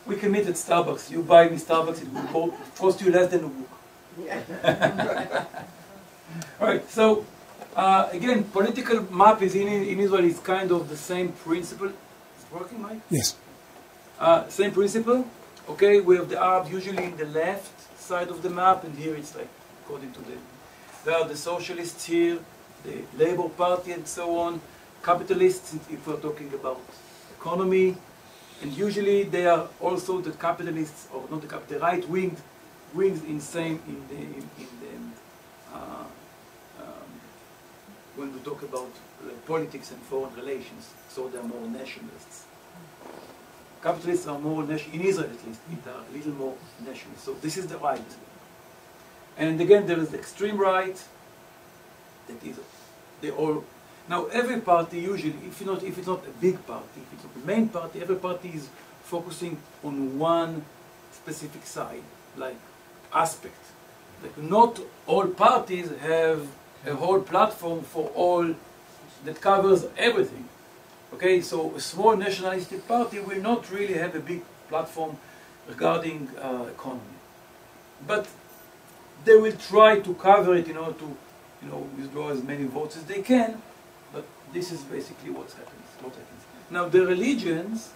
We can meet at Starbucks. You buy me Starbucks, it will cost you less than a book. All right, so again, political map is in Israel is kind of the same principle. Is it working, Mike? Yes. Same principle. Okay, we have the Arabs usually in the left side of the map, and here it's like according to them. There are the socialists here, the Labour Party, and so on. Capitalists, if we're talking about economy, and usually they are also the capitalists, or not the capital, right-winged wings in same when we talk about politics and foreign relations, so they are more nationalists. Capitalists are more in Israel at least, they are a little more nationalist. So this is the right. And again, there is the extreme right. That is, they all. Now, every party usually, if it's not a big party, if it's not the main party, every party is focusing on one specific side, like aspect. Like not all parties have a whole platform for all that covers everything. Okay, so a small nationalistic party will not really have a big platform regarding economy, but they will try to cover it in order to, withdraw as many votes as they can. But this is basically what happens. Now the religions,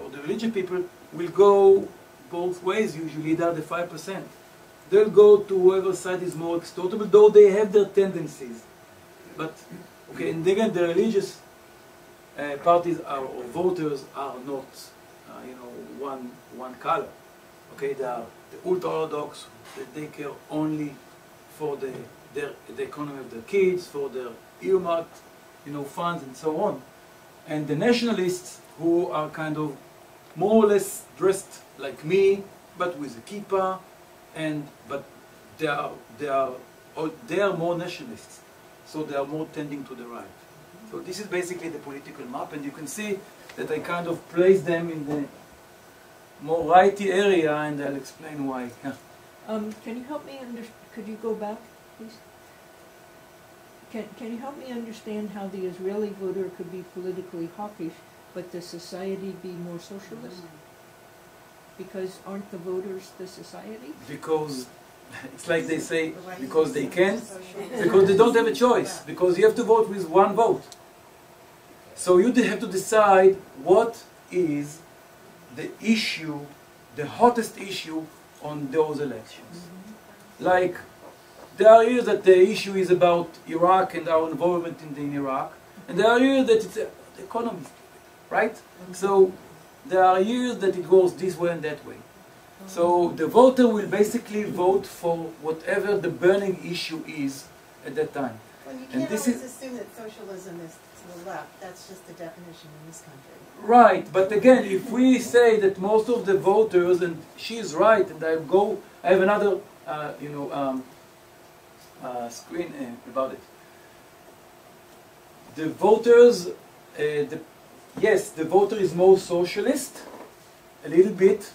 or the religious people, will go both ways usually. They are the 5%. They'll go to whoever side is more extortable, though they have their tendencies. But, okay, and again, the religious parties or voters are not, one color. Okay, they are the ultra-Orthodox, they care only for the economy of their kids, for their earmarked, funds and so on. And the nationalists, who are kind of more or less dressed like me, but with a kippah, but they are more nationalists, so they are more tending to the right. So this is basically the political map, and you can see that I kind of place them in the more righty area, and I'll explain why. Yeah. Can you help me could you go back, please? Can you help me understand how the Israeli voter could be politically hawkish, but the society be more socialist? Because aren't the voters the society? Because it's like they say, because they can, because they don't have a choice, because you have to vote with one vote. So you have to decide what is the issue, the hottest issue on those elections. Like, there are years that the issue is about Iraq and our involvement in Iraq, and there are years that it's the economy, right? So there are years that it goes this way and that way. So the voter will basically vote for whatever the burning issue is at that time. Well, you can't always assume that socialism is to the left. That's just the definition in this country. Right, but again, if we say that most of the voters, and she's right, and I have another, screen about it. The voters, yes, the voter is more socialist, a little bit,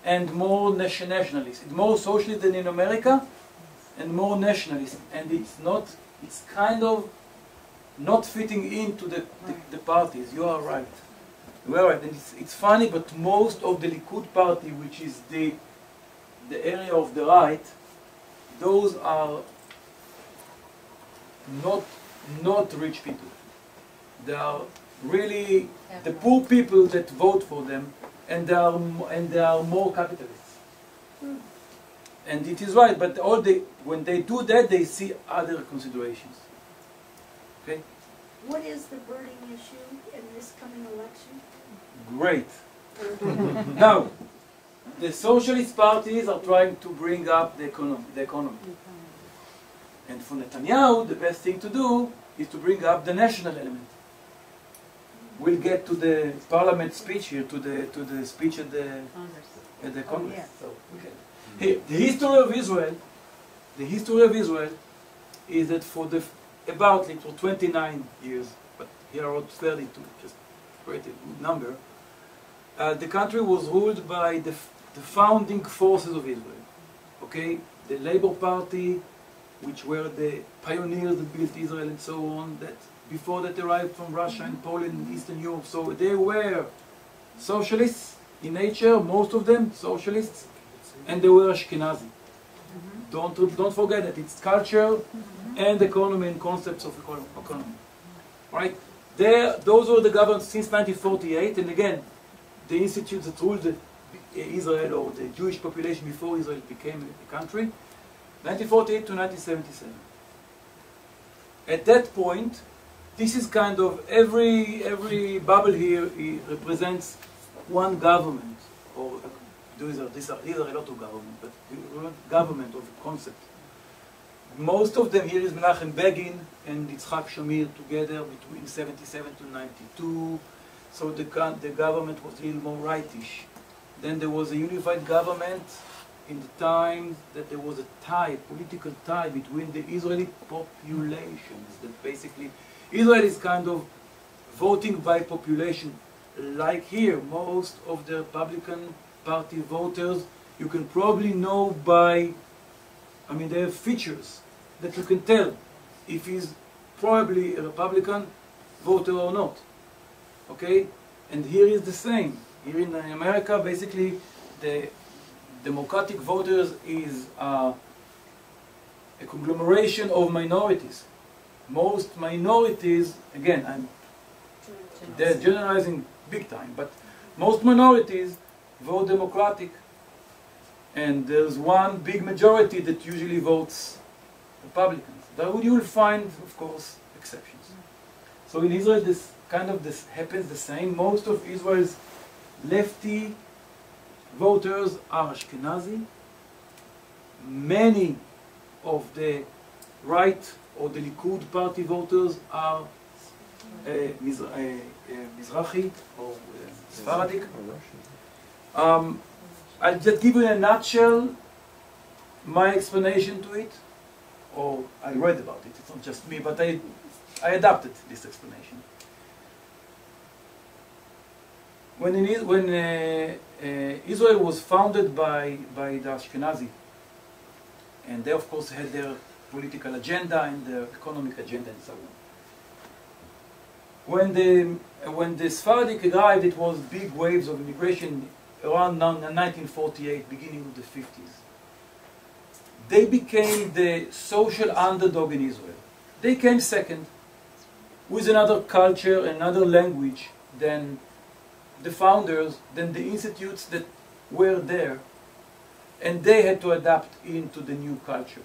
and more nationalist. It's more socialist than in America, and more nationalist. And it's kind of not fitting into the parties. You are right. You are right. And it's funny, but most of the Likud party, which is the area of the right, those are not rich people. They are really the poor people that vote for them, and they are more capitalists. And it is right, but when they do that, they see other considerations. Okay? What is the burning issue in this coming election? Great. Now, the socialist parties are trying to bring up the economy. And for Netanyahu, the best thing to do is to bring up the national element. We'll get to the parliament speech here, to the speech at the Congress. Yes. So, okay. Here, the history of Israel is that for about 29 years, but here I wrote 30 to just create a good number, the country was ruled by the founding forces of Israel. Okay, the Labour Party, which were the pioneers that built Israel and so on, that before that arrived from Russia and Poland and Eastern Europe. So they were socialists, in nature, most of them socialists, and they were Ashkenazi. Don't forget that it's culture and economy and concepts of economy, right? Those were the governments since 1948, and again, the institutes that ruled Israel or the Jewish population before Israel became a country, 1948 to 1977. At that point, this is kind of every bubble here represents one government, or these are a lot of government, but government of a concept. Most of them here is Menachem Begin and Yitzhak Shamir together between 77 to 92. So the government was a little more rightish. Then there was a unified government in the time that there was a tie, political tie between the Israeli populations. That basically, Israel is kind of voting by population. Like here, most of the Republican Party voters, you can probably know by, I mean, they have features that you can tell if he's probably a Republican voter or not. Okay? And here is the same. Here in America, basically, the Democratic voters is a conglomeration of minorities. Most minorities, again, they're generalizing big time, but most minorities vote Democratic. And there's one big majority that usually votes Republicans. Though you will find, of course, exceptions. So in Israel, this happens the same. Most of Israel's lefty voters are Ashkenazi. Many of the right or the Likud party voters are Mizrahi or Sephardic. I'll just give you in a nutshell my explanation to it, or I read about it. It's not just me, but I adapted this explanation. When Israel was founded by the Ashkenazi, and they of course had their political agenda and their economic agenda and so on. When the Sephardic arrived, it was big waves of immigration around 1948, beginning of the 50s. They became the social underdog in Israel. They came second, with another culture, another language than the founders, than the institutes that were there, and they had to adapt into the new culture.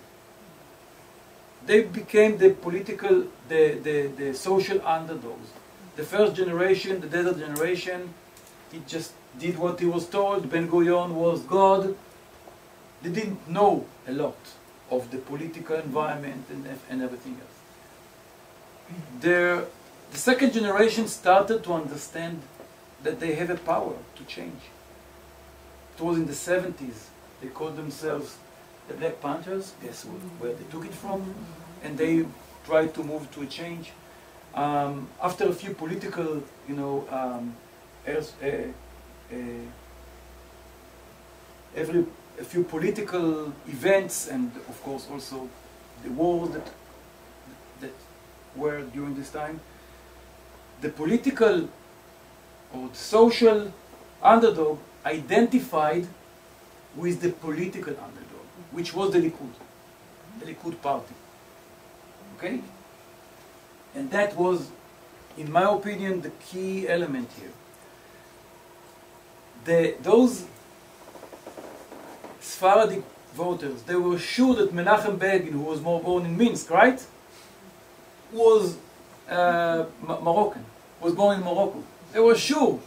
They became the political, the social underdogs. The first generation, the desert generation, it just did what he was told. Ben Gurion was God. They didn't know a lot of the political environment and everything else. The second generation started to understand that they have a power to change. It was in the 70s. They called themselves the Black Panthers. Guess where they took it from? And they tried to move to a change. After a few political, a few political events, and of course also the wars that were during this time, the political or the social underdog identified with the political underdog, which was the Likud party. Okay? And that was, in my opinion, the key element here. Those Sephardic voters, they were sure that Menachem Begin, who was born in Minsk, right, was Moroccan, was born in Morocco. They were sure.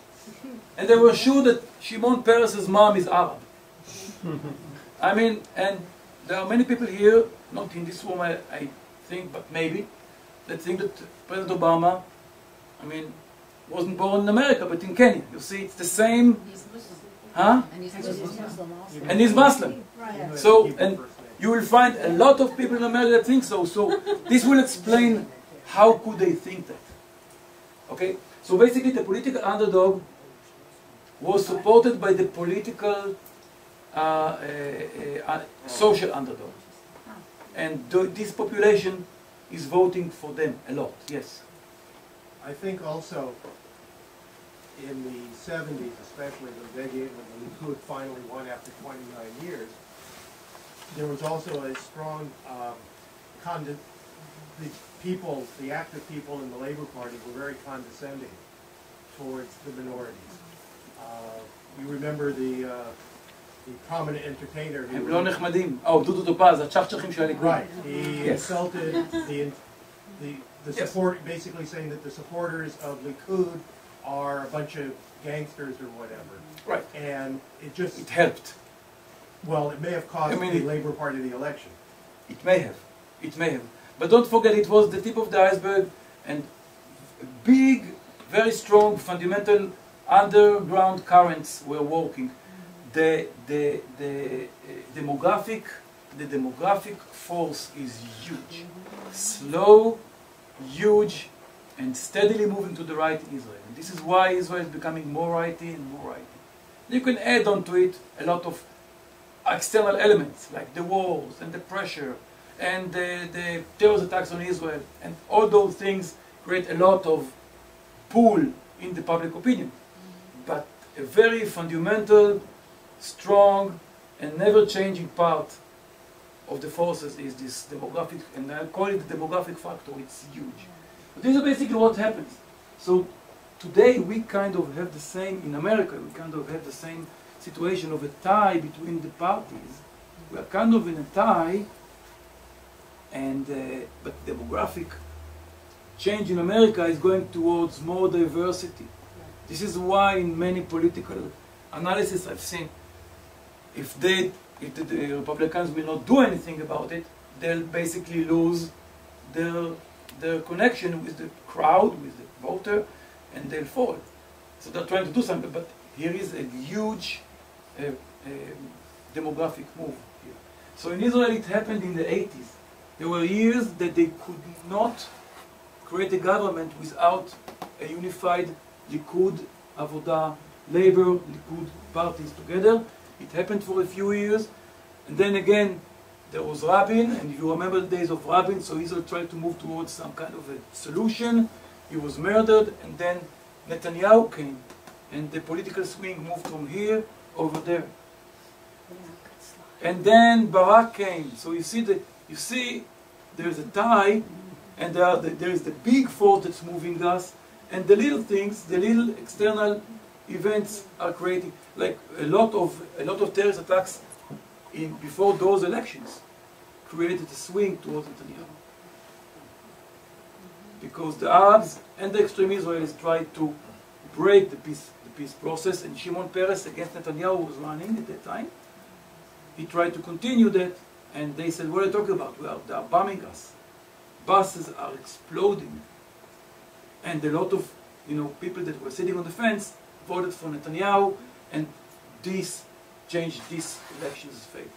And they were sure that Shimon Peres's mom is Arab. I mean, and there are many people here, not in this room, I think, but maybe, that think that President Obama, wasn't born in America, but in Kenya. You see, it's the same. He's Muslim. Huh? And he's Muslim also. And he's Muslim. Right. So, and you will find a lot of people in America that think so. So, this will explain how could they think that. Okay? So basically, the political underdog was supported by the political social underdog. And this population is voting for them a lot, yes. I think also in the 70s, especially when the Likud finally won after 29 years, there was also a strong the active people in the Labor Party were very condescending towards the minorities. You remember the prominent entertainer who... הם לא נחמדים. דודו טופז, הצ'חצ'חים של הליכוד. Right. He insulted the support, basically saying that the supporters of Likud are a bunch of gangsters or whatever. Right. And it just... It helped. Well, it may have cost the Labor Party the election. It may have. It may have. But don't forget, it was the tip of the iceberg, and big, very strong, fundamental underground currents were working. The demographic force is huge. Slow, huge, and steadily moving to the right in Israel. And this is why Israel is becoming more righty and more righty. You can add onto it a lot of external elements, like the wars and the pressure and the terrorist attacks on Israel, and all those things create a lot of pull in the public opinion. But a very fundamental, strong, and never-changing part of the forces is this demographic, and I call it the demographic factor. It's huge. But this is basically what happens. So today we kind of have the same, in America, we kind of have the same situation of a tie between the parties. We are kind of in a tie, and but demographic change in America is going towards more diversity. This is why in many political analysis I've seen, if the Republicans will not do anything about it, they'll basically lose their connection with the crowd, with the voter, and they'll fall. So they're trying to do something, but here is a huge demographic move here. So in Israel it happened in the 80s. There were years that they could not create a government without a unified Likud, Avoda, Labor, Likud parties together. It happened for a few years, and then again there was Rabin, and you remember the days of Rabin, so Israel tried to move towards some kind of a solution. He was murdered, and then Netanyahu came, and the political swing moved from here over there. And then Barak came. So you see there's a tie, and there is the big force that's moving us, and the little things, the little external events are creating, like a lot of terrorist attacks before those elections created a swing towards Netanyahu. Because the Arabs and the extreme Israelis tried to break the peace process, and Shimon Peres against Netanyahu was running at that time. He tried to continue that, and they said, what are you talking about? Well, they are bombing us. Buses are exploding. And a lot of people that were sitting on the fence voted for Netanyahu, and this changed this election's fate.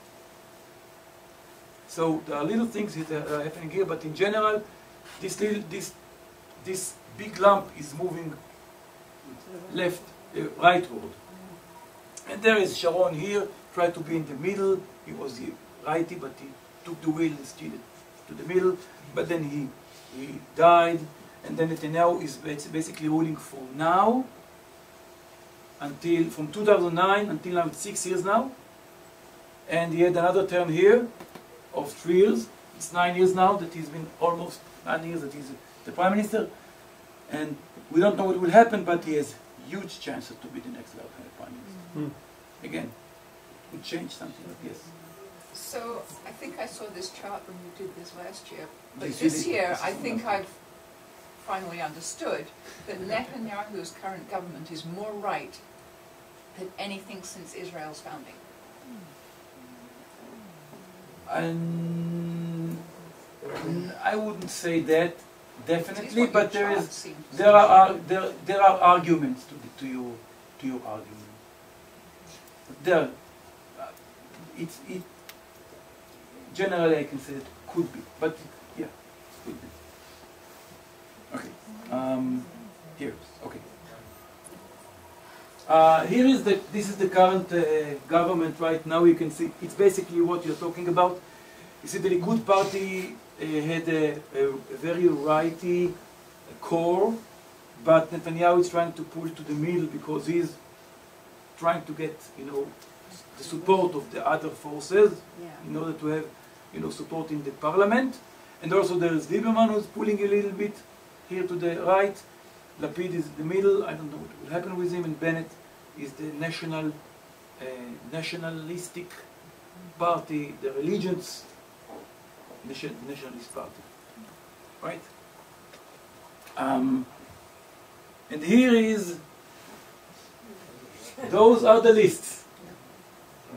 So there are little things that are happening here, but in general, this big lump is moving rightward. And there is Sharon here, tried to be in the middle. He was the righty, but he took the wheel and steered it to the middle. But then he died, and then Netanyahu is basically ruling from now from 2009 until now. It's 6 years now, and he had another term here of 3 years. It's 9 years now that he's been almost 9 years that he's the prime minister, and we don't know what will happen, but he has huge chances to be the next prime minister. Again, would change something. Yes. So I think I saw this chart when you did this last year, but this year I think I've finally understood that Netanyahu's current government is more right than anything since Israel's founding. I wouldn't say that definitely, but there are arguments to your argument. Generally, I can say it could be, but yeah, could be. Okay. Here. Okay. This is the current government right now. You can see it's basically what you're talking about. You see, the Likud party had a very righty core, but Netanyahu is trying to pull to the middle because he's trying to get, the support of the other forces in order to have, support in the parliament. And also there is Lieberman who's pulling a little bit here to the right. Lapid is in the middle. I don't know what will happen with him. And Bennett is the nationalistic party, the nationalist party, right? And here is, those are the lists.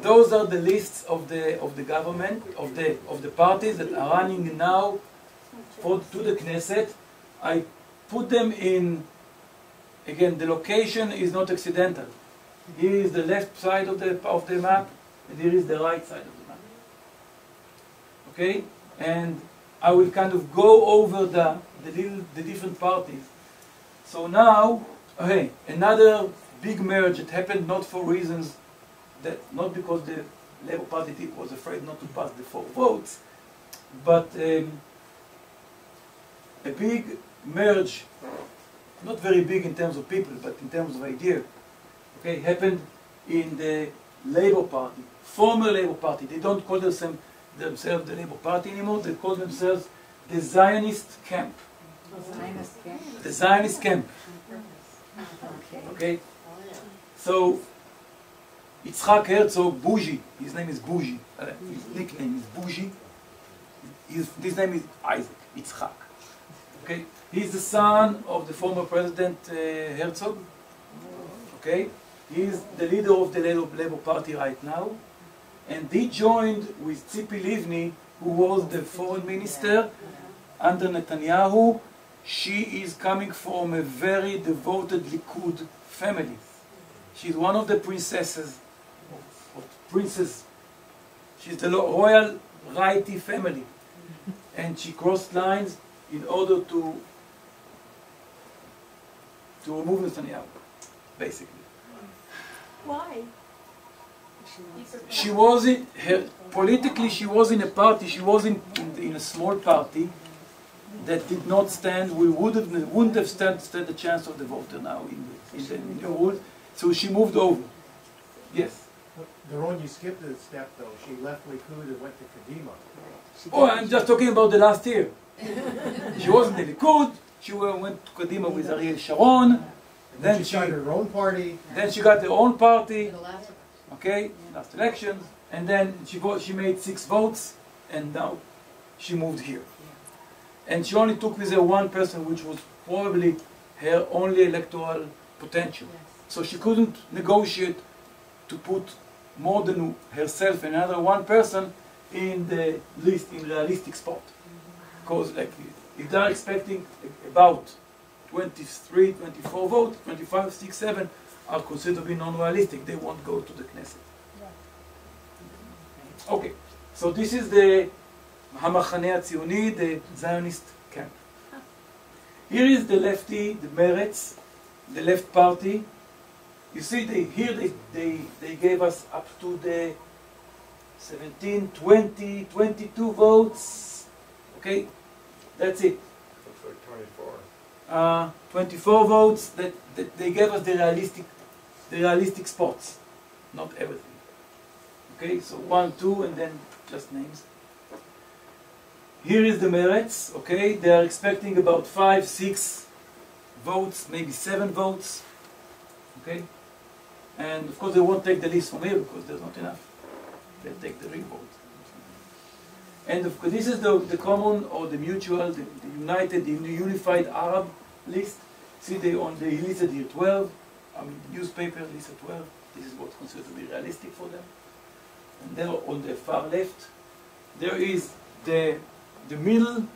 Those are the lists of the government, of the parties that are running now to the Knesset. I put them in, again, the location is not accidental. Here is the left side of the map, and here is the right side of the map. Okay? And I will kind of go over the different parties. So now, okay, another big merge that happened not for reasons not because the Labour Party was afraid not to pass the 4 votes, but a big merge, not very big in terms of people, but in terms of idea, okay, happened in the Labour Party, former Labour Party. They don't call themselves the Labour Party anymore, they call themselves the Zionist Camp. The Zionist Camp. Okay? So, Yitzhak Herzog, Bougie, his name is Bougie, his nickname is Bougie, his name is Isaac, Yitzhak. Okay? He's the son of the former President Herzog. Okay? He's the leader of the Labour Party right now. And he joined with Tzipi Livni, who was the foreign minister under Netanyahu. She is coming from a very devoted Likud family. She's one of the princesses. She's the royal righty family, and she crossed lines in order to remove Netanyahu, basically. Why? She was politically. She was in a party. She was in a small party that did not stand. Wouldn't have stood a chance of the voter now in the rules. So she moved over. Yes. Doron, you skipped a step though. She left Likud and went to Kadima. Oh, I'm just talking about the last year. She was in the Likud. She went to Kadima with Ariel Sharon. Then she got her own party. Then she got her own party. Okay, last elections. And then she made 6 votes, and now she moved here. And she only took with her one person, which was probably her only electoral potential. So she couldn't negotiate to put more than herself and another one person in the list, in realistic spot. Because like, if they're expecting about 23, 24 votes, 25, 6, 7 are considered to be non-realistic. They won't go to the Knesset. Okay, so this is the Hamachaneh HaTzioni, the Zionist camp. Here is the lefty, the Meretz, the left party. You see, they gave us up to the 17, 20, 22 votes. Okay, that's it. Looks like 24. 24 votes that they gave us the realistic spots, not everything. Okay, so 1, 2, and then just names. Here is the Meretz. Okay, they are expecting about 5, 6 votes, maybe 7 votes. Okay. And of course they won't take the list from here because there's not enough. They'll take the real vote. And of course this is the common or the mutual, the united, the unified Arab list. See they listed here 12. I mean the newspaper listed 12. This is what's considered to be realistic for them. And then on the far left, there is the middle,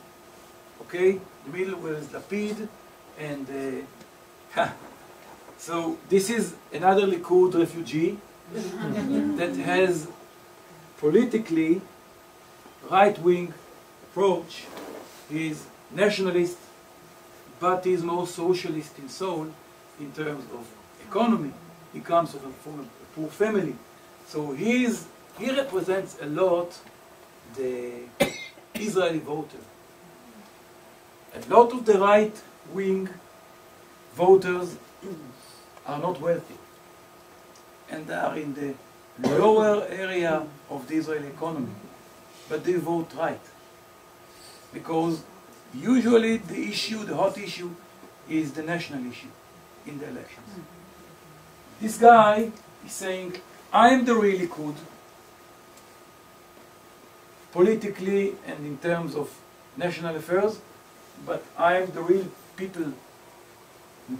okay? The middle where is Lapid and so this is another Likud refugee that has politically right-wing approach. He is nationalist, but he is more socialist in soul in terms of economy. He comes from a poor family. So he represents a lot the Israeli voter. A lot of the right-wing voters are not wealthy, and they are in the lower area of the Israeli economy, but they vote right. Because usually the issue, the hot issue, is the national issue in the elections. This guy is saying, I am the really good, politically and in terms of national affairs, but I am the real people,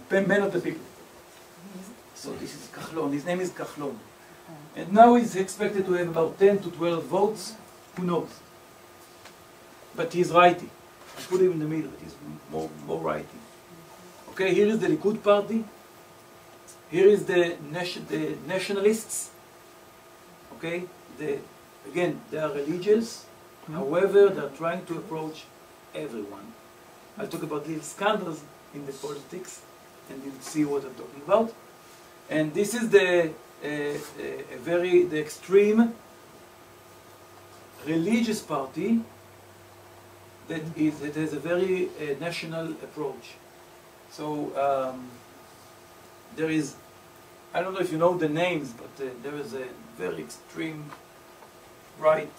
man of the people. So this is Kahlon, his name is Kahlon. And now he's expected to have about 10 to 12 votes, who knows. But he's righty. I put him in the middle, he's more righty. Okay, here is the Likud party. Here is the nationalists. Okay, again, they are religious. However, they are trying to approach everyone. I'll talk about little scandals in the politics, and you'll see what I'm talking about. And this is the extreme religious party that has a very national approach. So there is, I don't know if you know the names, but there is a very extreme right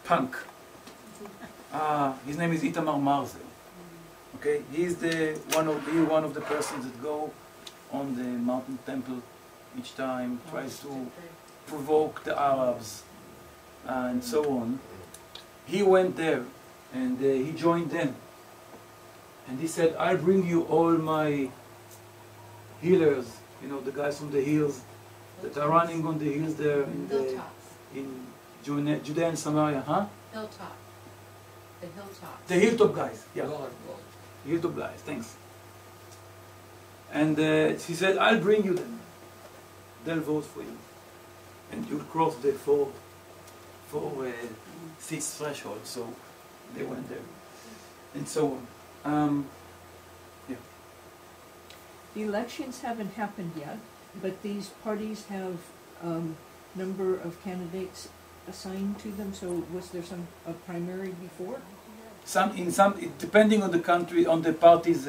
punk. His name is Itamar Marzel. Okay, he's one of the persons that go on the mountain temple each time, tries to provoke the Arabs and so on. He went there and he joined them. And he said, I'll bring you all my healers, you know, the guys from the hills that are running on the hills there in Judea and Samaria, huh? Hilltop. The hilltop. The hilltop guys, yeah. Hilltop guys, thanks. And he said, I'll bring you them. They'll vote for you. And you'll cross the four seats threshold. So they went there. And so on. Yeah. The elections haven't happened yet, but these parties have number of candidates assigned to them. So was there a primary before? Depending on the country, on the party's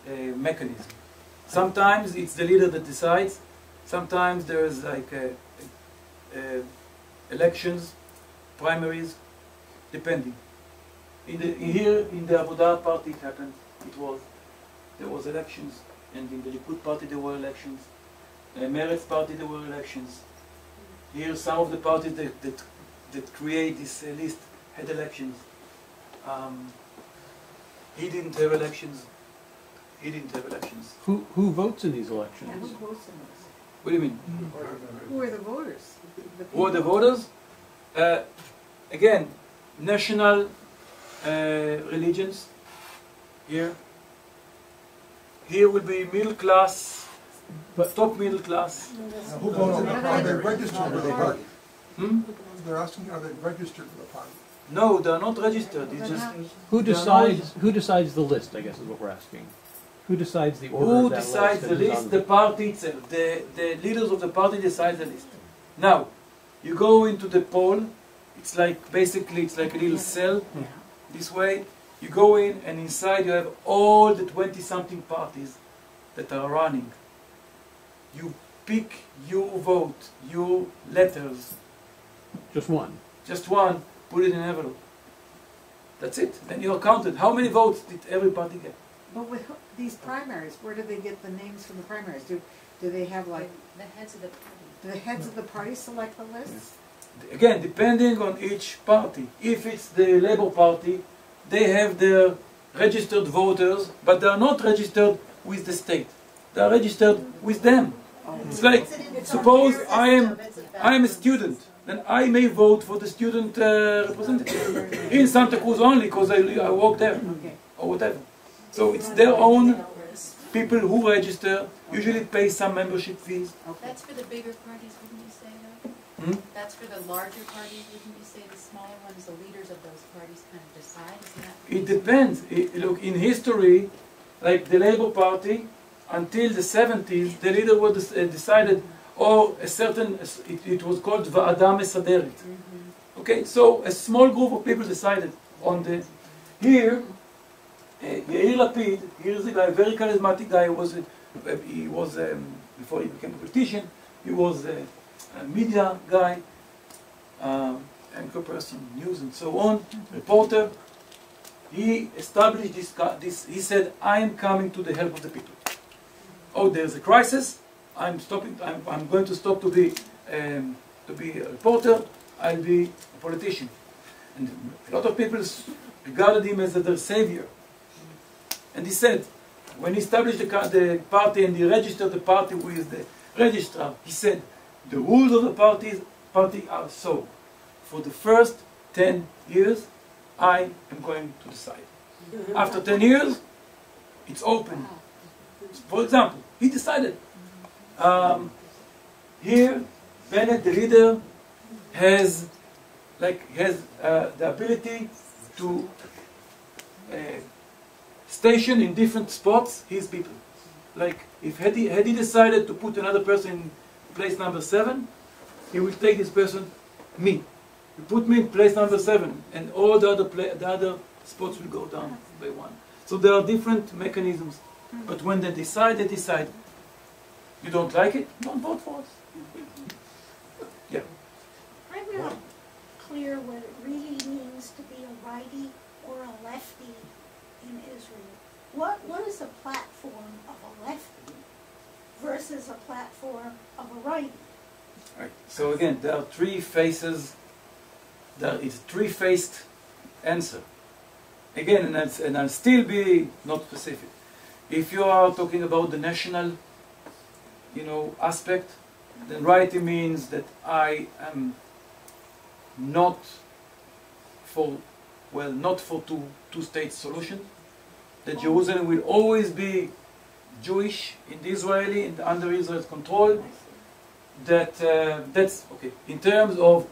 mechanism. Sometimes it's the leader that decides. Sometimes there's like elections, primaries, depending. Here in the Avodah party it happened. There was elections, and in the Likud party there were elections. Meretz party there were elections. Here some of the parties that create this list had elections. He didn't have elections. Who votes in these elections? Yeah, who votes in this? What do you mean? Who are the voters? Who are the voters? Again, national religions. Here will be middle class, top middle class. Who votes? Are they registered for the party? They're asking, are they registered for the party? No, they're not registered. It's just Who decides the list, I guess is what we're asking. Who decides the order who of that decides the list? The party itself. The leaders of the party decide the list. Now, you go into the poll. It's like basically it's like a little cell. This way, you go in, and inside you have all the 20-something parties that are running. You pick your vote, your letters. Just one. Just one. Put it in an envelope. That's it. Then you're counted. How many votes did every party get? But with these primaries, where do they get the names from the primaries? Do they have like The heads of the party. the heads of the party select the lists? Again, depending on each party. If it's the Labour Party, they have their registered voters, but they are not registered with the state. They are registered with them. It's like, suppose I am a student, then I may vote for the student representative in Santa Cruz only because I work there or whatever. So it's their own people who register, usually pay some membership fees. That's for the bigger parties, wouldn't you say, though? That's for the larger parties, wouldn't you say? The smaller ones, the leaders of those parties kind of decide, isn't that? It depends. Look, in history, like the Labour Party, until the 70s, the leader was decided, or a certain, it was called Va'ada Mesaderet. Okay, so a small group of people decided on the, here, Yair Lapid, here's a guy, very charismatic guy. He was before he became a politician, he was a media guy, anchor person, news and so on, reporter. He established this. He said, "I am coming to the help of the people. Oh, there's a crisis. I'm stopping. I'm going to stop to be a reporter. I'll be a politician." And a lot of people regarded him as their savior. And he said, when he established the party and he registered the party with the registrar, he said, "The rules of the party are so. For the first 10 years, I am going to decide. After 10 years, it's open." For example, he decided, here, Bennett, the leader, has the ability to station in different spots his people. Like, had he decided to put another person in place number 7, he will take this person, me. You put me in place number 7, and all the other spots will go down by 1. So there are different mechanisms. But when they decide, you don't like it, don't vote for us. Yeah. I'm not clear what it really means to be a righty or a lefty in Israel. What is a platform of a lefty versus a platform of a righty? Right. So again, there are 3 faces. There is 3-faced answer. Again, and I'll still be not specific. If you are talking about the national, aspect, then righty means that I am not for two-state solution. That Jerusalem will always be Jewish in the Israeli and under Israel's control. That's okay. In terms of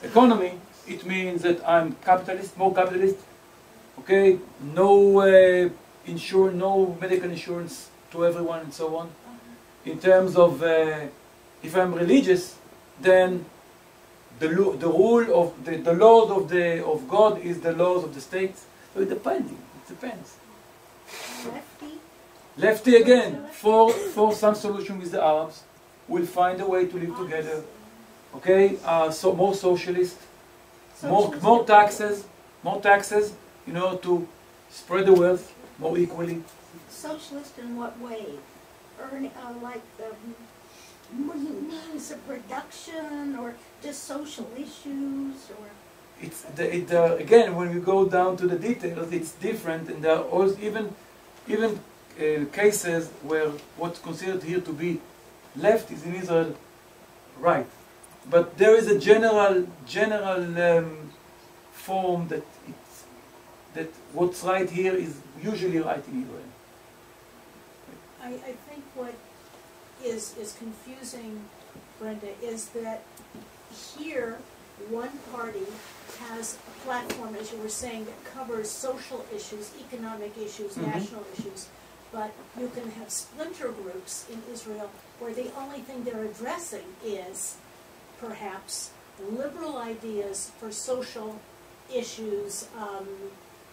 economy, it means that I'm capitalist, more capitalist. Okay, no no medical insurance to everyone, and so on. In terms of if I'm religious, then the rule of the laws of God is the laws of the state. So it depends. Lefty again, for some solution with the Arabs, will find a way to live together. Okay, so more socialist, more taxes, to spread the wealth more equally. Socialist in what way? Like the means of production, or just social issues, or? It's again, when we go down to the details, it's different, and there are also even cases where what's considered here to be left is in Israel right. But there is a general form that what's right here is usually right in Israel. I think what is confusing, Brenda, is that here one party has a platform, as you were saying, that covers social issues, economic issues, national issues, but you can have splinter groups in Israel where the only thing they're addressing is perhaps liberal ideas for social issues,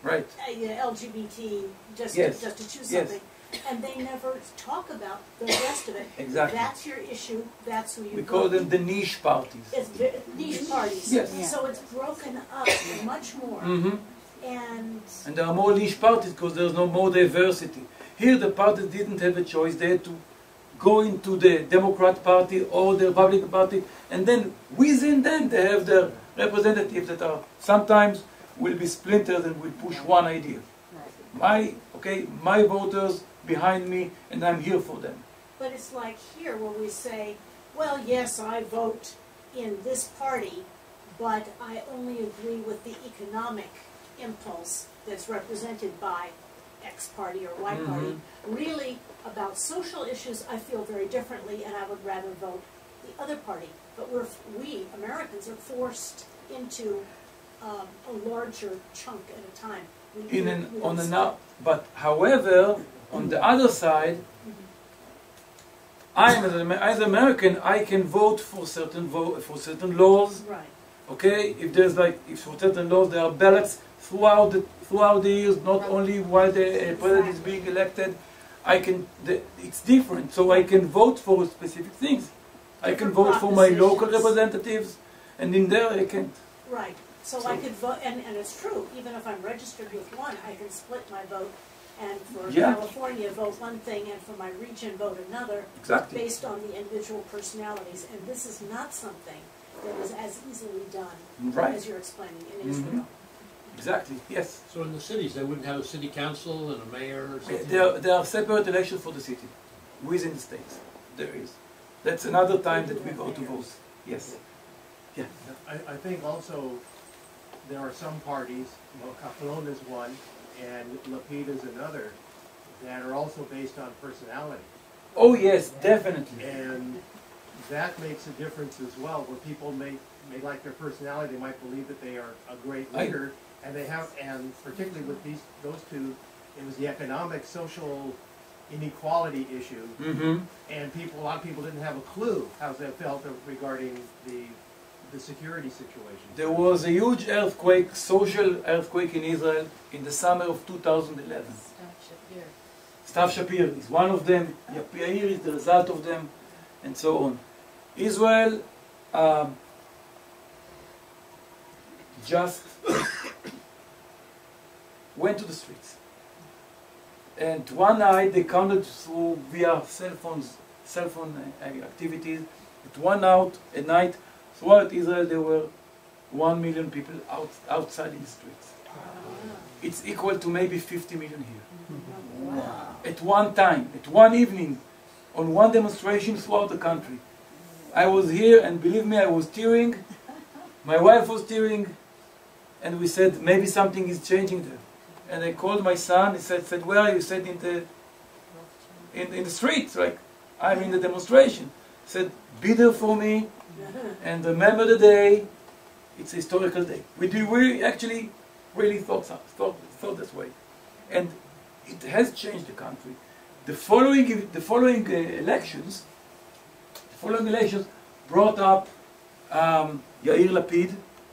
right? LGBT, just to choose something. And they never talk about the rest of it. Exactly. That's your issue. That's who you. We call them the niche parties. It's niche parties. Yes. Yeah. So it's broken up much more. And there are more niche parties because there's no more diversity. Here the parties didn't have a choice. They had to go into the Democrat Party or the Republican Party, and then within them they have their representatives that are sometimes will be splintered and will push one idea. My voters behind me, and I'm here for them. But it's like here where we say, well, yes, I vote in this party, but I only agree with the economic impulse that's represented by X party or Y party. Really, about social issues, I feel very differently, and I would rather vote the other party. But we Americans are forced into a larger chunk at a time. But however, on the other side, as an American, I can vote for certain laws. Right. Okay, if for certain laws there are ballots throughout throughout the years, not only while the president is being elected. It's different, so I can vote for specific things. I can vote for my local representatives, and in there I can't. Right, so I could vote, and it's true, even if I'm registered with one, I can split my vote, and for California, vote one thing, and for my region, vote another, Exactly. based on the individual personalities, and this is not something that is as easily done Right. as you're explaining in Israel. Exactly, yes. So in the cities, they wouldn't have a city council and a mayor or something? There are separate elections for the city, within the states. There is. That's another time that we go to vote. Yes. Yeah. I think also there are some parties, Kaplan is one, and Lapid is another, that are also based on personality. Oh yes, definitely. And that makes a difference as well, where people may like their personality, they might believe that they are a great leader, and they have, and particularly with those two, it was the economic, social inequality issue, and a lot of people didn't have a clue how they felt regarding the security situation. There was a huge earthquake, social earthquake in Israel in the summer of 2011. Stav Shapir is one of them, Yair is the result of them, and so on. Israel just went to the streets. And one night they counted through via cell phone activities. At one night, throughout Israel there were 1 million people outside in the streets. It's equal to maybe 50 million here. Wow. At one time, at one evening, on one demonstration throughout the country. I was here, and believe me, I was tearing. My wife was tearing, and we said maybe something is changing there. And I called my son. He said, "Where are you?" He said, in the streets, like I'm in the demonstration. He said, "Be there for me, and remember the day. It's a historical day." We actually really thought this way, and it has changed the country. The following elections brought up Yair Lapid,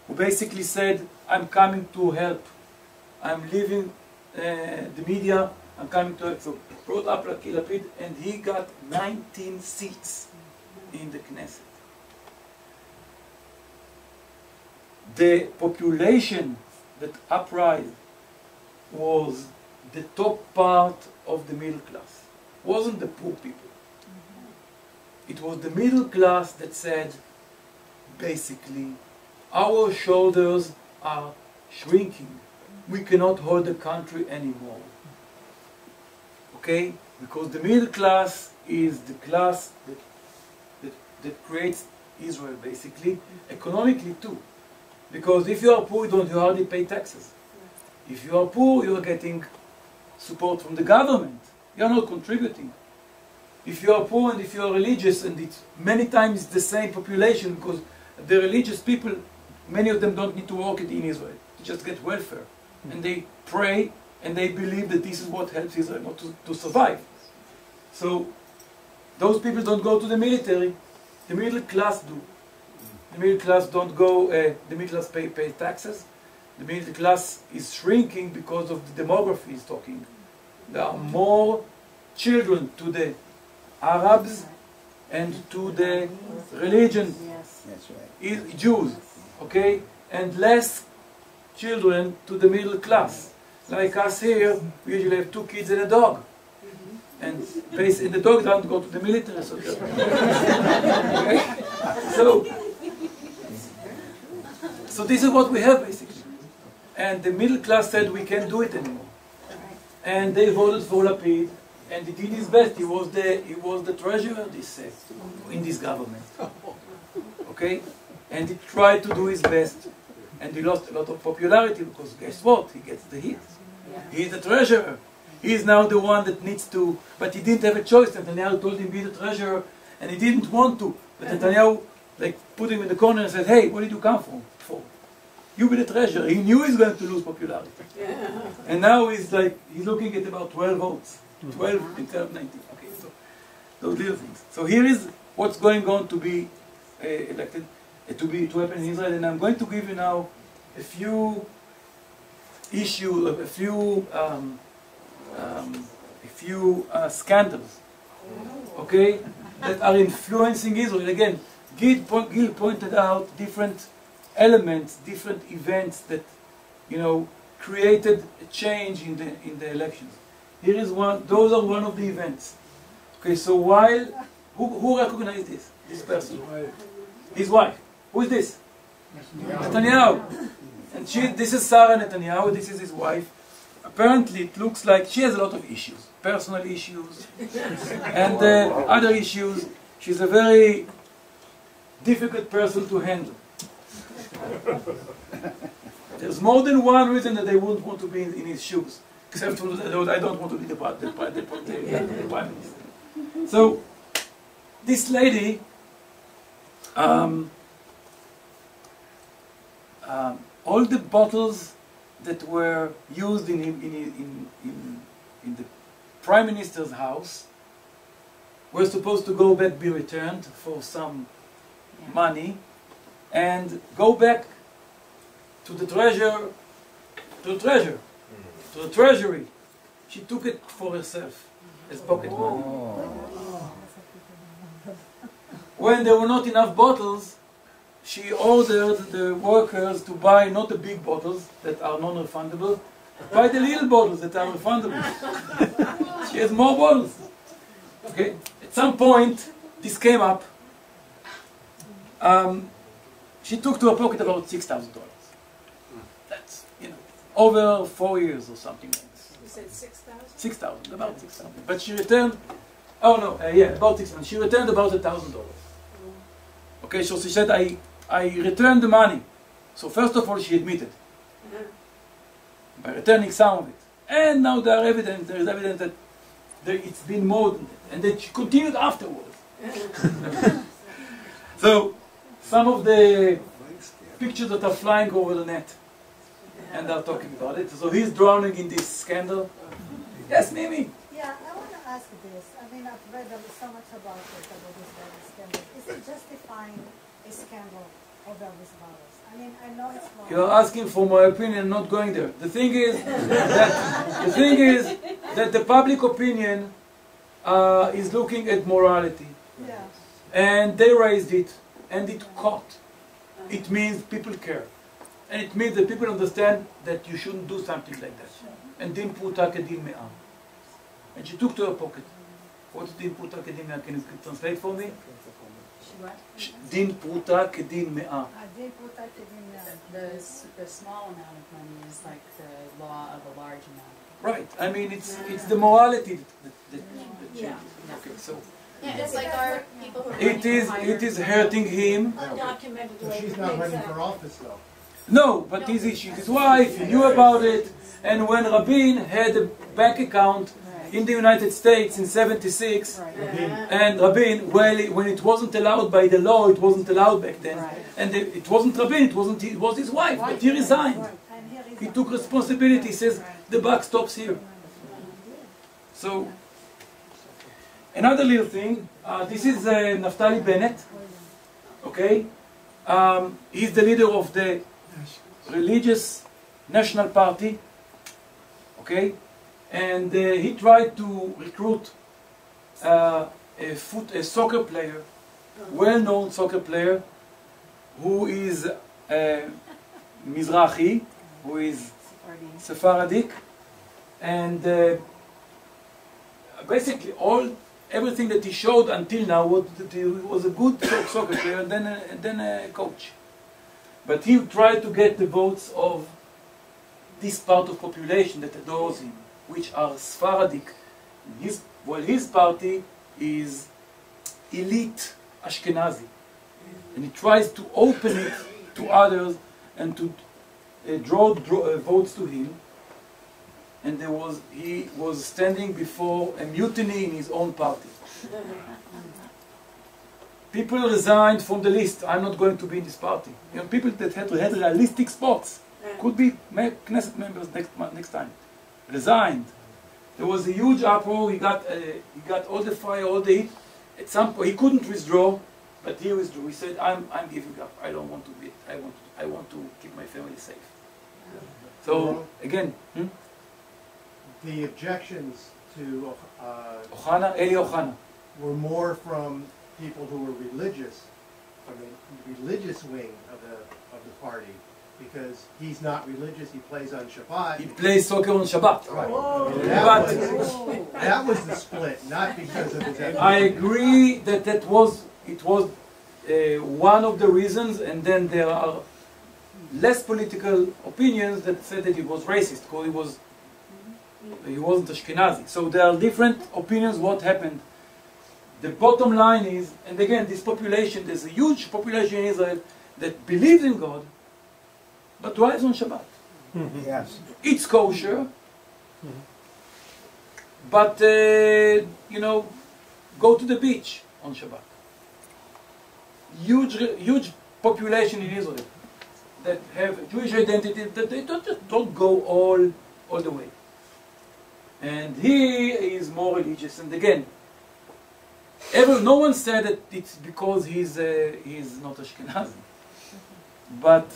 who basically said, "I'm coming to help. I'm leaving the media. I'm coming to help." So brought up Yair Lapid, and he got 19 seats in the Knesset. The population that uprised was the top part of the middle class. Wasn't the poor people. It was the middle class that said, basically, our shoulders are shrinking. We cannot hold the country anymore. Okay? Because the middle class is the class that creates Israel, basically, economically too. Because if you are poor, you hardly pay taxes. If you are poor, you are getting support from the government. You are not contributing. If you are poor and if you are religious, and it's many times the same population, because the religious people, many of them don't need to work in Israel. They just get welfare. And they pray and they believe that this is what helps Israel not to survive. So those people don't go to the military. The middle class do. The middle class don't go, the middle class pay taxes. The middle class is shrinking because of the demography is talking. There are more children to the Arabs and to the religion, Jews, okay, and less children to the middle class. Like us here, we usually have 2 kids and a dog. And the dog doesn't go to the military, so so this is what we have basically. And the middle class said we can't do it anymore. And they voted for Lapid, and he did his best. He was the treasurer in this government. Okay? And he tried to do his best. And he lost a lot of popularity because guess what? He gets the hit. He is the treasurer. He is now the one that needs to, but he didn't have a choice. Netanyahu told him be the treasurer, and he didn't want to. But Netanyahu put him in the corner and said, "Hey, what did you come for? You be the treasurer." He knew he's going to lose popularity. And now he's looking at about 12 votes. 12 instead of 19. Okay, so those little things. So here is what's going on to be elected, to happen in Israel. And I'm going to give you now a few issues, a few scandals, okay, that are influencing Israel. Again, Gil pointed out different elements, different events that, you know, created a change in the elections. Here is one. Those are one of the events. Okay, so while who recognized this? This person, his wife. Who is this? Netanyahu. And this is Sarah Netanyahu. This is his wife. Apparently, it looks like she has a lot of issues, personal issues, and other issues. She's a very difficult person to handle. There's more than one reason that they wouldn't want to be in his shoes, except for I don't want to be the prime minister. So, this lady, all the bottles that were used in the prime minister's house were supposed to go back, be returned for some money, and go back to the treasury. She took it for herself as pocket money. When there were not enough bottles, she ordered the workers to buy not the big bottles that are non-refundable, buy the little bottles that are refundable. She has more bottles. Okay. At some point, this came up. She took to her pocket about $6,000. That's, you know, over 4 years or something like this. You said 6,000? 6,000, about 6,000. But she returned, about 6,000. She returned about $1,000. Okay, so she said, I returned the money. So first of all, she admitted by returning some of it. And now there is evidence that it's been more than that. And then she continued afterwards. So, some of the pictures that are flying over the net, and they're talking about it. So he's drowning in this scandal. Yes, Mimi? Yeah, I want to ask this. I mean, I've read so much about this scandal. Is it justifying a scandal of Elvis Barros? I mean, I know it's wrong. You're asking for my opinion, not going there. The thing is that the public opinion is looking at morality. Yeah. And they raised it, and it caught. It means people care. And it means that people understand that you shouldn't do something like that. And din puta kedin me'ah. And she took to her pocket. What's din puta kedin me'ah? Can you translate for me? Din puta kedin me'ah. The small amount of money is like the law of a large amount. Right. I mean, it's the morality that changes. Okay, so. Yeah, it's like our people who are It is hurting him. Undocumented But she's not running for office, though. No, but she's his wife, he knew about it, and when Rabin had a bank account in the United States in '76, and Rabin, well, when it wasn't allowed by the law, it wasn't allowed back then, and it wasn't Rabin, it was his wife, but he resigned. He took responsibility, he says, the buck stops here. So, another little thing, this is Naftali Bennett, okay? He's the leader of the religious National Party, okay? And he tried to recruit a soccer player, well-known soccer player, who is Mizrahi, who is Sephardic, and basically everything that he showed until now was that he was a good soccer player and then a coach. But he tried to get the votes of this part of population that adores him, which are Sephardic. His party is elite Ashkenazi. And he tries to open it to others and to draw votes to him. And he was standing before a mutiny in his own party. People resigned from the list. I'm not going to be in this party. You know, people that had realistic spots could be Knesset members next time. Resigned. There was a huge uproar. He got all the fire, all the heat. At some point, he couldn't withdraw, but he withdrew. He said, "I'm giving up. I don't want to be. I want to keep my family safe." So again, The objections to Ohana, Eli Ohana. were more from people who were religious, from the religious wing of the party, because he's not religious. He plays on Shabbat. He plays soccer on Shabbat. Right. Whoa. And But that was the split, not because of his ethnic. I agree that it was one of the reasons, and then there are less political opinions that said that he was racist because he wasn't Ashkenazi. So there are different opinions what happened. The bottom line is, and again, this population, there's a huge population in Israel that believes in God, but drives on Shabbat. Yes. It's kosher, but go to the beach on Shabbat. Huge population in Israel that have a Jewish identity that they don't go all the way. And he is more religious. And again, no one said that it's because he's not Ashkenazi. But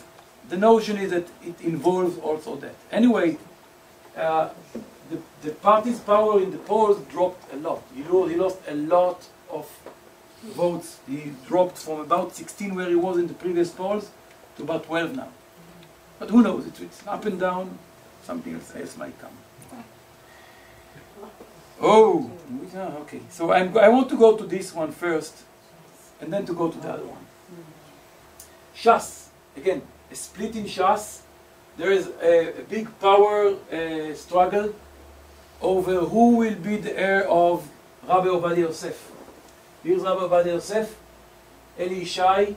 the notion is that it involves also that. Anyway, the party's power in the polls dropped a lot. He lost a lot of votes. He dropped from about 16 where he was in the previous polls to about 12 now. But who knows? It's up and down. Something else might come. Oh, okay. So I want to go to this one first, and then to go to the other one. Shas. Again, a split in Shas. There is a big power struggle over who will be the heir of Rabbi Ovadia Yosef. Here's Rabbi Ovadia Yosef, Eli Ishai,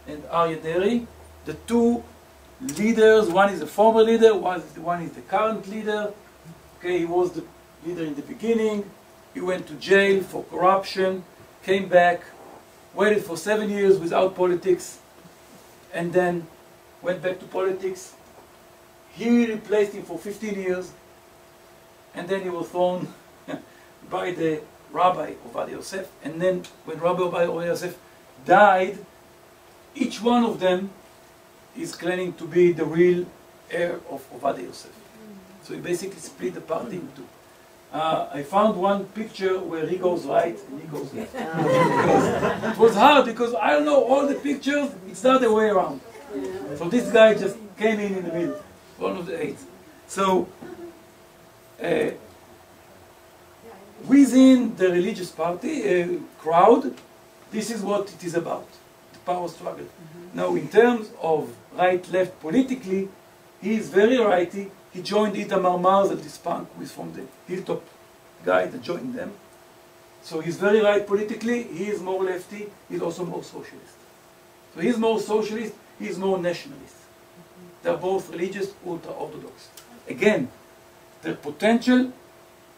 and Aryeh Deri. The two leaders, one is the former leader, one is the current leader. Okay, he was the leader in the beginning. He went to jail for corruption, came back, waited for 7 years without politics, and then went back to politics. He replaced him for 15 years, and then he was thrown by the Rabbi Ovadia Yosef. And then when Rabbi Ovadia Yosef died, each one of them is claiming to be the real heir of Ovadia Yosef. So he basically split the party in two. I found one picture where he goes right and he goes left. It was hard because I don't know all the pictures, it's the other way around. So this guy just came in the middle, one of the 8. So within the religious party crowd, this is what it is about, the power struggle. Now in terms of right-left politically, he is very righty. He joined Itamar Marzel, this punk who is from the Hilltop guy that joined them. So he's very right politically, he is more lefty, he's also more socialist. So he's more socialist, he's more nationalist. They're both religious, ultra-Orthodox. Again, their potential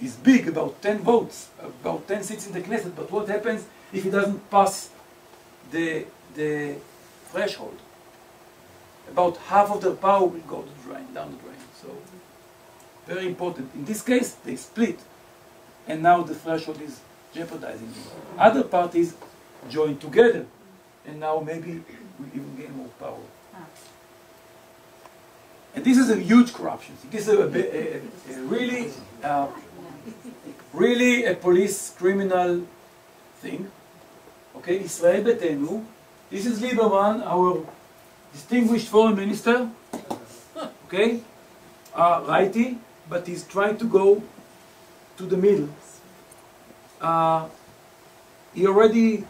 is big, about 10 votes, about 10 seats in the Knesset, but what happens if he doesn't pass the threshold? About half of their power will go down the drain. So, very important. In this case, they split, and now the threshold is jeopardizing them. Other parties join together, and now maybe we even gain more power. And this is a huge corruption. This is really a police criminal thing. Okay, Israel Betenu. This is Lieberman, our distinguished foreign minister. Okay, righty, but he's trying to go to the middle. He already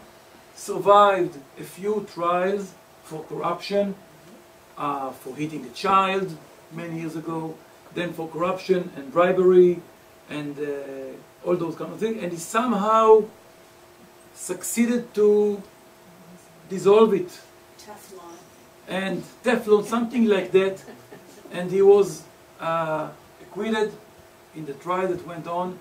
survived a few trials for corruption, for hitting a child many years ago, then for corruption and bribery and all those kind of things, and he somehow succeeded to dissolve it. Teflon. And Teflon, something like that, and he was acquitted in the trial that went on.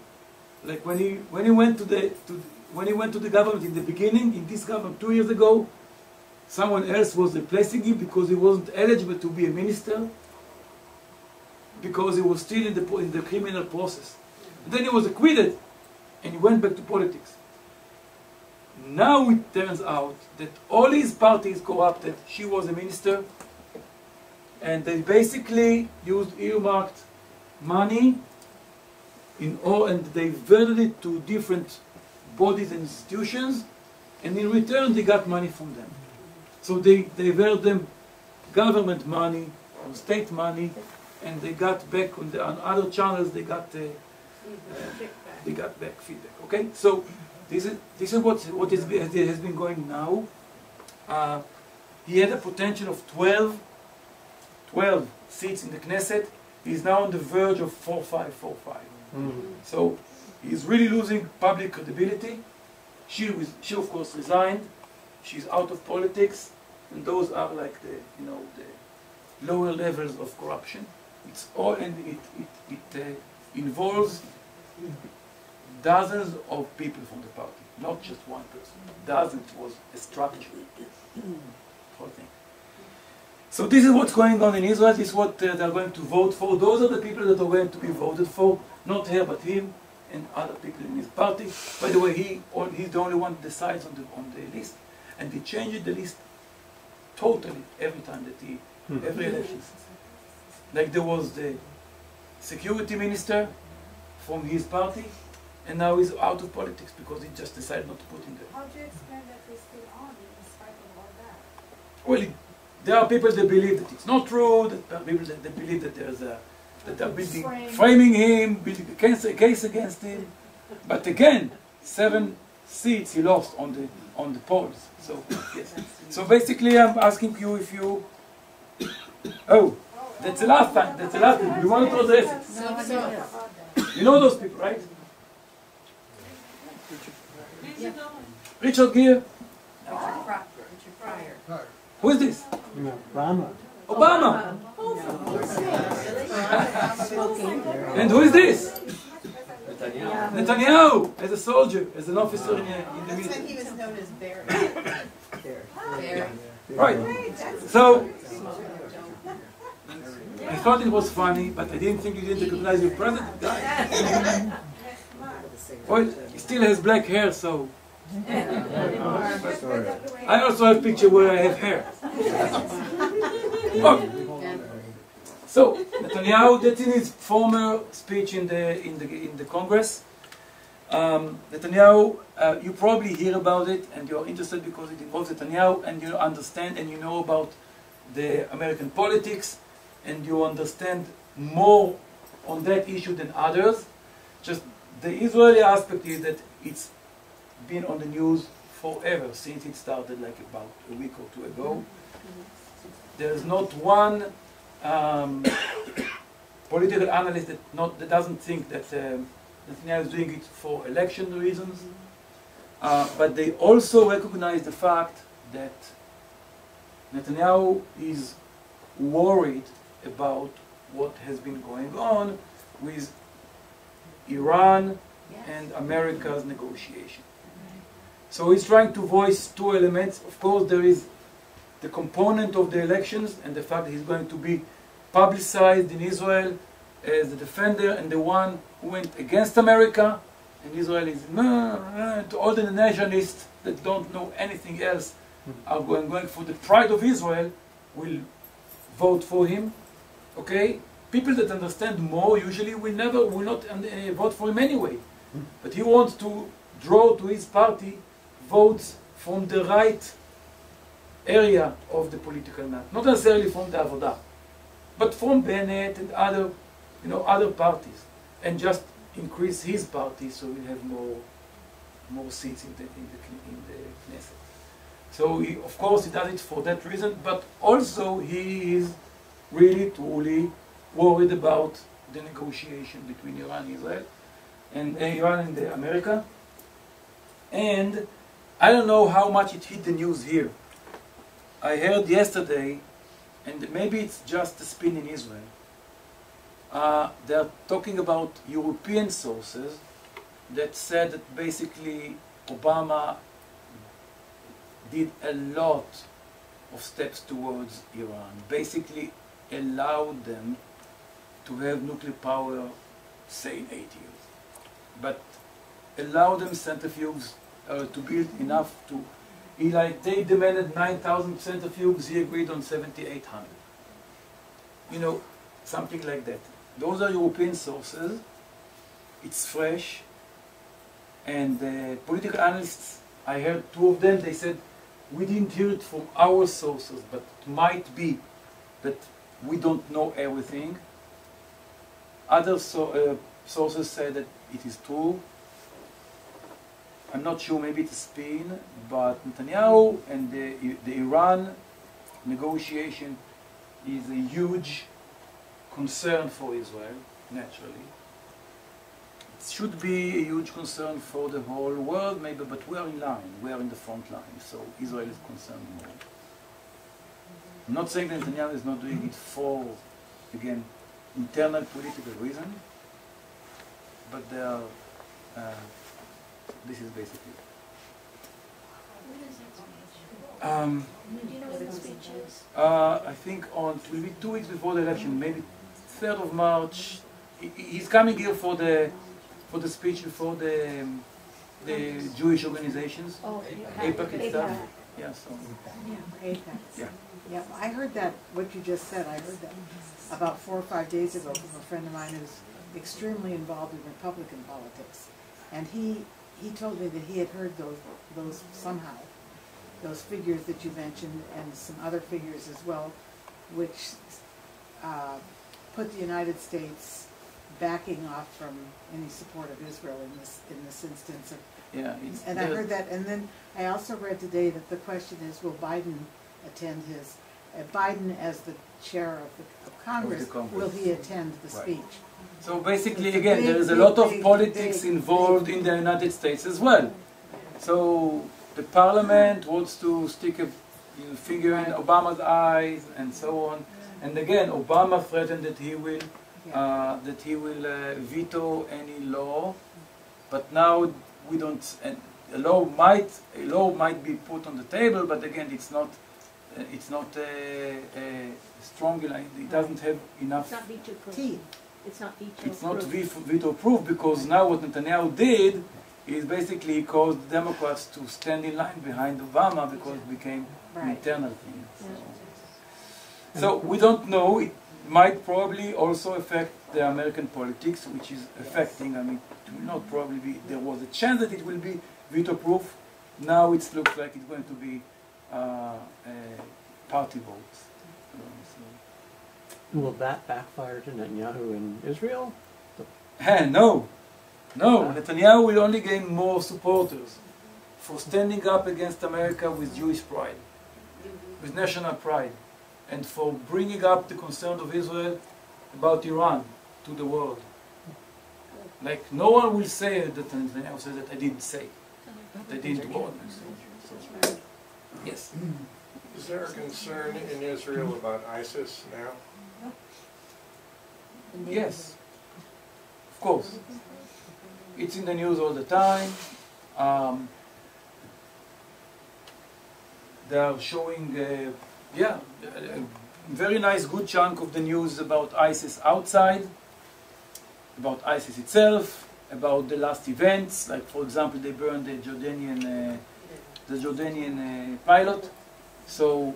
Like when he went to the government in the beginning, in this government 2 years ago, someone else was replacing him because he wasn't eligible to be a minister, because he was still in the criminal process. And then he was acquitted, and he went back to politics. Now it turns out that all his party is corrupted. She was a minister. And they basically used earmarked money and they diverted it to different bodies and institutions, and in return they got money from them. So they diverted them government money or state money, and they got back on other channels. They got back feedback. Okay, so this is what has been going now. He had a potential of 12 seats in the Knesset. He's now on the verge of 4-5. So he's really losing public credibility. She of course resigned. She's out of politics, and those are like the lower levels of corruption. It's all, and it involves dozens of people from the party, not just one person. Dozens was a structure. Whole thing. So this is what's going on in Israel. This is what they're going to vote for. Those are the people that are going to be voted for, not her, but him and other people in his party. By the way, he's the only one that decides on the list, and they change the list totally every time that every election. Like there was the security minister from his party, and now he's out of politics because he just decided not to put him there. How do you explain that he's still on in spite of all that? Well, there are people that believe that it's not true. There are people that believe that that they're building, framing him, building a case against him. But again, 7 seats he lost on the polls. So yes. So basically, I'm asking you if you. Oh, that's the last time. That's the last time. You want to address it? You know those people, right? Yeah. Richard Gere. Richard Pryor. Who is this? Obama. Obama. And who is this? Netanyahu, as a soldier, as an officer in the military. That's when he was known as Bear. Right. So I thought it was funny, but I didn't think you didn't recognize your president, guy. Well, he still has black hair, so. I also have a picture where I have hair. Okay. So Netanyahu, that's in his former speech in the Congress. Netanyahu, you probably hear about it, and you're interested because it involves Netanyahu, and you understand and you know about the American politics, and you understand more on that issue than others. Just the Israeli aspect is that it's been on the news forever since it started, like about a week or two ago. There's not one political analyst that doesn't think that Netanyahu is doing it for election reasons, but they also recognize the fact that Netanyahu is worried about what has been going on with Iran and America's negotiation. So he's trying to voice 2 elements. Of course, there is the component of the elections and the fact that he's going to be publicized in Israel as the defender and the one who went against America. And Israel is, to all the nationalists that don't know anything else are going for the pride of Israel will vote for him. Okay? People that understand more usually will not vote for him anyway. But he wants to draw to his party votes from the right area of the political map, not necessarily from the Avodah, but from Bennett and other parties, and just increase his party so we'll have more seats in the Knesset. So of course he does it for that reason, but also he is really truly worried about the negotiation between Iran and Israel, and Iran and America. And I don't know how much it hit the news here. I heard yesterday, and maybe it's just a spin in Israel, they're talking about European sources that said that basically Obama did a lot of steps towards Iran, basically allowed them to have nuclear power, say in 8 years, but allowed them centrifuges to build enough to, they demanded 9,000 centrifuges, he agreed on 7,800. you know, something like that. Those are European sources. It's fresh. And the political analysts, I heard two of them, they said, we didn't hear it from our sources, but it might be that we don't know everything. Other sources say that it is true. I'm not sure, maybe it's a spin, but Netanyahu and the Iran negotiation is a huge concern for Israel, naturally. It should be a huge concern for the whole world, maybe, but we are in line, we are in the front line, so Israel is concerned more. I'm not saying that Netanyahu is not doing it for, again, internal political reason, but there are, this is basically it. Do you know what the speech is? I think it will be 2 weeks before the election, maybe 3rd of March. He's coming here for the speech before the Jewish organizations, Oh, AIPAC and stuff. Yeah, so. AIPAC. Yeah. Yeah, I heard that, what you just said, I heard that about 4 or 5 days ago from a friend of mine who's extremely involved in Republican politics. And he told me that he had heard those somehow, those figures that you mentioned and some other figures as well, which put the United States backing off from any support of Israel in this instance. Yeah, and I heard that, and then I also read today that the question is, will Biden attend Biden as the chair of Congress, will he attend the speech? So basically, again, there is a lot of politics involved in the United States as well. So the parliament wants to stick a finger in Obama's eyes and so on. And again, Obama threatened that he will veto any law, but now we don't. And a law might be put on the table, but again, it's not strong. It doesn't have enough. It's not veto proof. It's not veto proof. It's not veto proof because now what Netanyahu did is basically he caused Democrats to stand in line behind Obama because it became an internal thing. So we don't know. It might probably also affect the American politics, which is affecting. I mean, it will not probably be. There was a chance that it will be veto proof. Now it looks like it's going to be party votes. Will that backfire to Netanyahu in Israel? No. Netanyahu will only gain more supporters for standing up against America with Jewish pride, with national pride, and for bringing up the concern of Israel about Iran to the world. Like, no one will say that Netanyahu said that I didn't say. They didn't warn me. So, yes. Is there a concern in Israel about ISIS now? Yes, of course. It's in the news all the time. They are showing, a very nice, good chunk of the news about ISIS outside, about ISIS itself, about the last events, like for example they burned the Jordanian pilot. So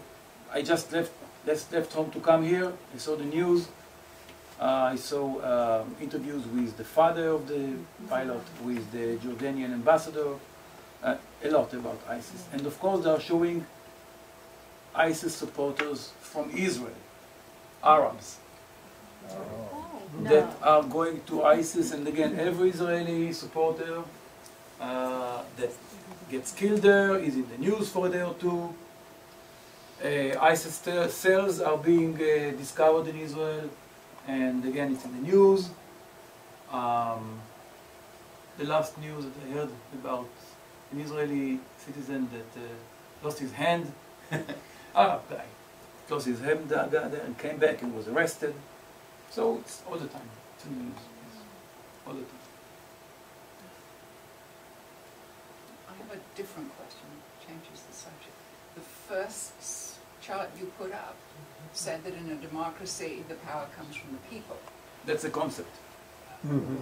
I just left home to come here. I saw the news. I saw interviews with the father of the pilot, with the Jordanian ambassador, a lot about ISIS. And of course they are showing ISIS supporters from Israel, Arabs, that are going to ISIS. And again, every Israeli supporter that gets killed there is in the news for a day or two. ISIS cells are being discovered in Israel. And again, it's in the news. The last news that I heard about an Israeli citizen that lost his hand, Arab guy, lost his hand and came back and was arrested. So it's all the time. It's in the news. All the time. I have a different question. Changes the subject. The first chart you put up said that in a democracy the power comes from the people. That's a concept.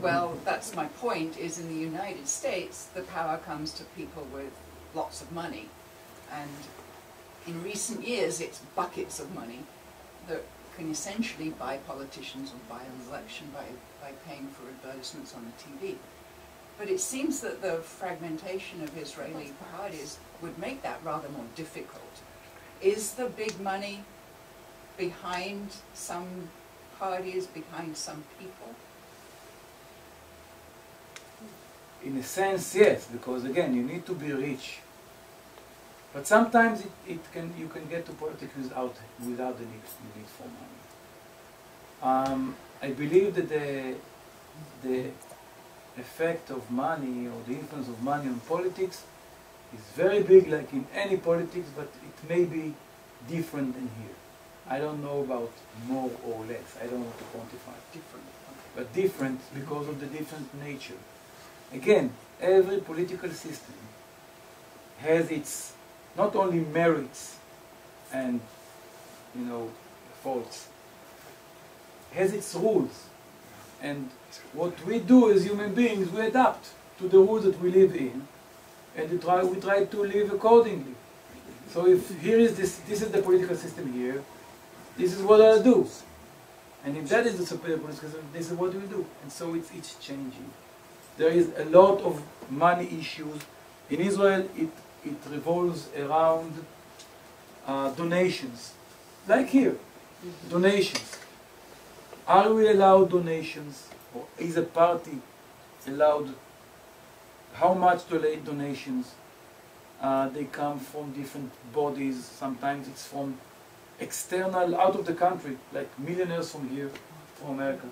Well, that's my point, is in the United States the power comes to people with lots of money, and in recent years it's buckets of money. The can essentially buy politicians or buy an election by paying for advertisements on the TV. But it seems that the fragmentation of Israeli parties would make that rather more difficult. Is the big money behind some parties, behind some people? In a sense, yes, because again, you need to be rich. But sometimes you can get to politics without the need for money. I believe that the effect of money or the influence of money on politics is very big, like in any politics, but it may be different than here. I don't know about more or less. I don't want to quantify. Different. But different because of the different nature. Again, every political system has its not only merits and faults, has its rules. And what we do as human beings, we adapt to the rules that we live in, and we try to live accordingly. So if here is this is the political system here, this is what I'll do. And if that is the superior political system, this is what we do. And so it's changing. There is a lot of money issues. In Israel, it revolves around donations. Like here, donations. Are we allowed donations? Or is a party allowed? How much donations? They come from different bodies. Sometimes it's from external, out of the country, like millionaires from here, from America.